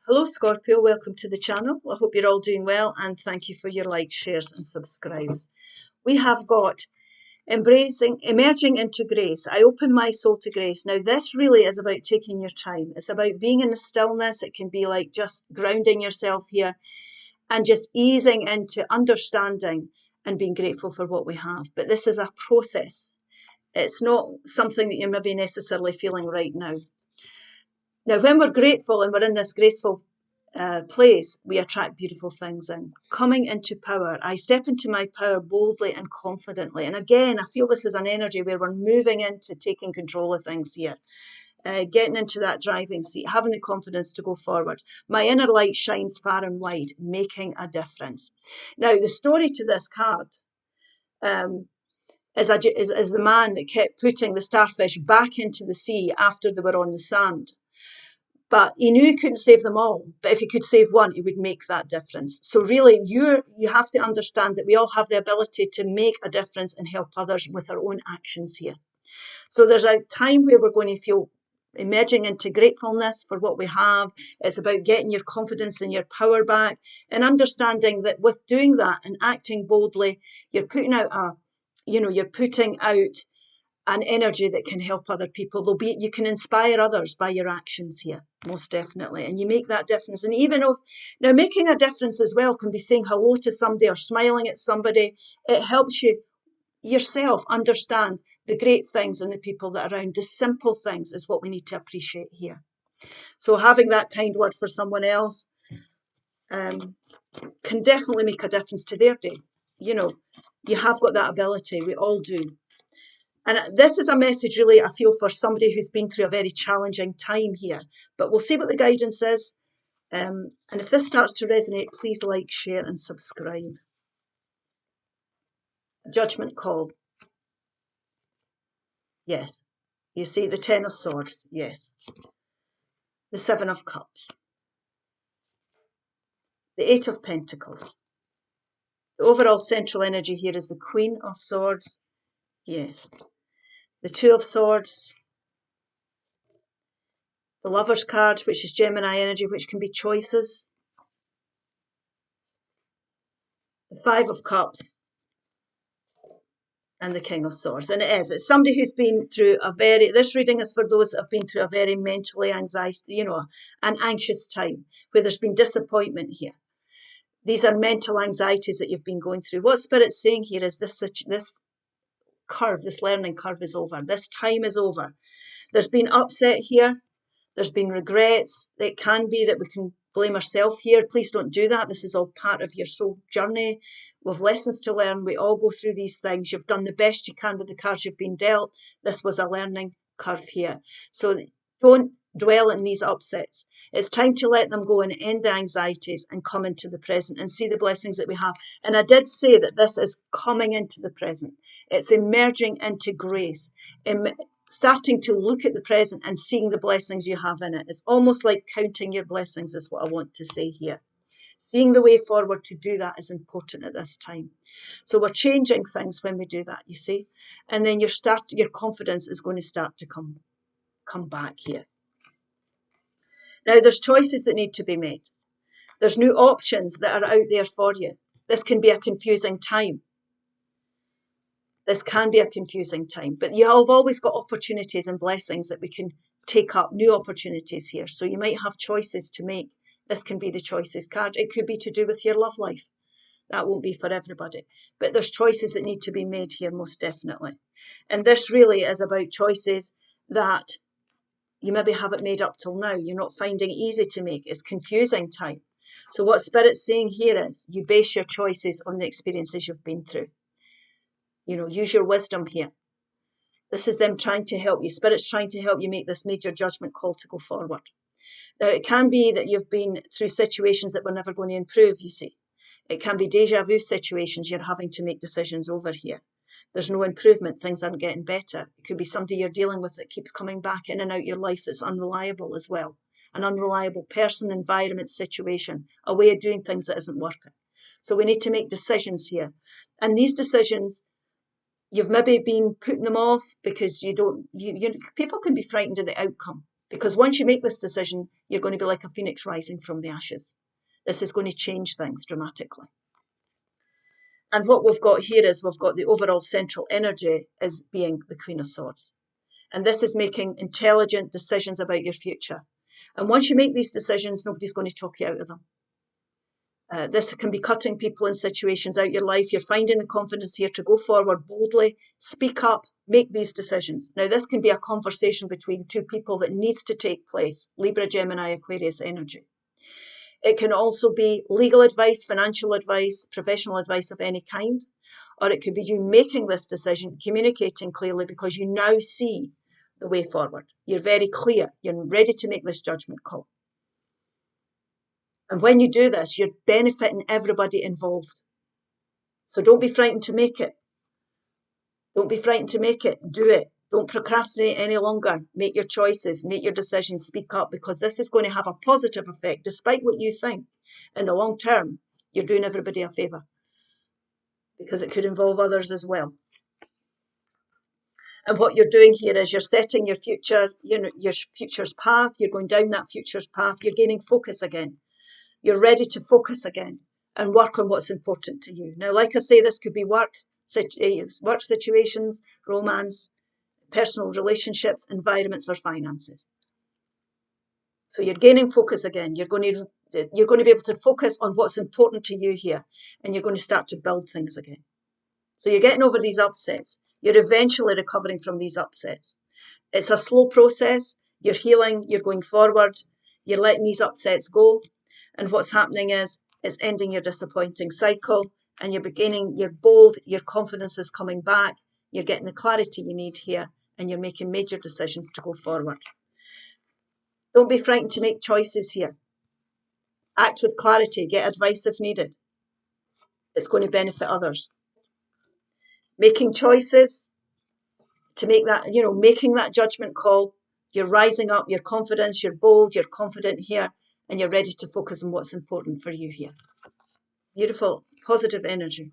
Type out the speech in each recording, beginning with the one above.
Hello Scorpio, welcome to the channel. I hope you're all doing well and thank you for your likes, shares and subscribes. We have got emerging into grace. I open my soul to grace. Now this really is about taking your time. It's about being in the stillness. It can be like just grounding yourself here and just easing into understanding and being grateful for what we have. But this is a process. It's not something that you're maybe necessarily feeling right now. Now, when we're grateful and we're in this graceful place, we attract beautiful things in. Coming into power, I step into my power boldly and confidently. And again, I feel this is an energy where we're moving into taking control of things here, getting into that driving seat, having the confidence to go forward. My inner light shines far and wide, making a difference. Now, the story to this card is the man that kept putting the starfish back into the sea after they were on the sand. But he knew he couldn't save them all. But if he could save one, he would make that difference. So really, you have to understand that we all have the ability to make a difference and help others with our own actions here. So there's a time where we're going to feel emerging into gratefulness for what we have. It's about getting your confidence and your power back and understanding that with doing that and acting boldly, you're putting out an energy that can help other people. You can inspire others by your actions here, most definitely. And you make that difference. And even if, now making a difference as well can be saying hello to somebody or smiling at somebody. It helps you yourself understand the great things and the people that are around. The simple things is what we need to appreciate here. So having that kind word for someone else can definitely make a difference to their day. You know, you have got that ability. We all do. And this is a message really, I feel, for somebody who's been through a very challenging time here. But we'll see what the guidance is. And if this starts to resonate, please like, share and subscribe. Judgment call. Yes. You see the Ten of Swords. Yes. The Seven of Cups. The Eight of Pentacles. The overall central energy here is the Queen of Swords. Yes. The Two of Swords. The Lover's card, which is Gemini energy, which can be choices. The Five of Cups. And the King of Swords. And it's somebody who's been through this reading is for those that have been through a very mentally an anxious time, where there's been disappointment here. These are mental anxieties that you've been going through. What Spirit's saying here is this learning curve is over. This time is over. There's been upset here. There's been regrets. It can be that we can blame ourselves here. Please don't do that. This is all part of your soul journey. We've lessons to learn. We all go through these things. You've done the best you can with the cards you've been dealt. This was a learning curve here. So don't dwell in these upsets. It's time to let them go and end the anxieties and come into the present and see the blessings that we have. And I did say that this is coming into the present. It's emerging into grace. Starting to look at the present and seeing the blessings you have in it. It's almost like counting your blessings is what I want to say here. Seeing the way forward to do that is important at this time. So we're changing things when we do that, you see. And then your confidence is going to start to come back here. Now there's choices that need to be made. There's new options that are out there for you. This can be a confusing time. This can be a confusing time, but you have always got opportunities and blessings that we can take up, new opportunities here. So you might have choices to make. This can be the choices card. It could be to do with your love life. That won't be for everybody, but there's choices that need to be made here, most definitely. And this really is about choices that you maybe haven't made up till now. You're not finding easy to make. It's confusing time. So what Spirit's saying here is you base your choices on the experiences you've been through. Use your wisdom here. This is them trying to help you. Spirit's trying to help you make this major judgment call to go forward. Now, it can be that you've been through situations that were never going to improve, you see. It can be deja vu situations you're having to make decisions over here. There's no improvement. Things aren't getting better. It could be somebody you're dealing with that keeps coming back in and out your life that's unreliable as well. An unreliable person, environment, situation, a way of doing things that isn't working. So we need to make decisions here. And these decisions, you've maybe been putting them off because people can be frightened of the outcome, Because once you make this decision, you're going to be like a phoenix rising from the ashes. This is going to change things dramatically. And what we've got here is we've got the overall central energy as being the Queen of Swords. And this is making intelligent decisions about your future. And once you make these decisions, nobody's going to talk you out of them. This can be cutting people in situations out your life. You're finding the confidence here to go forward boldly, speak up, make these decisions. Now, this can be a conversation between two people that needs to take place. Libra, Gemini, Aquarius energy. It can also be legal advice, financial advice, professional advice of any kind. Or it could be you making this decision, communicating clearly because you now see the way forward. You're very clear. You're ready to make this judgment call. And when you do this, you're benefiting everybody involved. So don't be frightened to make it. Don't be frightened to make it. Do it. Don't procrastinate any longer. Make your choices, make your decisions, speak up, because this is going to have a positive effect. Despite what you think, in the long term, you're doing everybody a favour, because it could involve others as well. And what you're doing here is you're setting your future, your future's path. You're going down that future's path. You're gaining focus again. You're ready to focus again and work on what's important to you. Now, like I say, this could be work situations, romance, personal relationships, environments, or finances. So you're gaining focus again. You're going to be able to focus on what's important to you here, and you're going to start to build things again. So you're getting over these upsets. You're eventually recovering from these upsets. It's a slow process. You're healing. You're going forward. You're letting these upsets go. And what's happening is it's ending your disappointing cycle, and you're bold, your confidence is coming back, you're getting the clarity you need here, and you're making major decisions to go forward. Don't be frightened to make choices here. Act with clarity, get advice if needed. It's going to benefit others. Making choices to make that, making that judgment call, you're rising up, your confidence, you're bold, you're confident here, and you're ready to focus on what's important for you here. Beautiful, positive energy.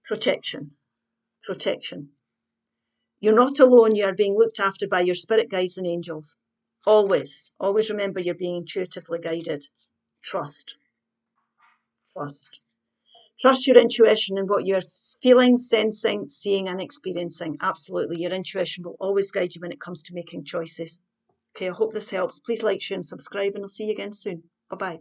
Protection. You're not alone. You are being looked after by your spirit guides and angels. Always remember you're being intuitively guided. Trust your intuition and what you're feeling, sensing, seeing, and experiencing. Absolutely, your intuition will always guide you when it comes to making choices. Okay, I hope this helps. Please like, share, and subscribe, and I'll see you again soon. Bye-bye.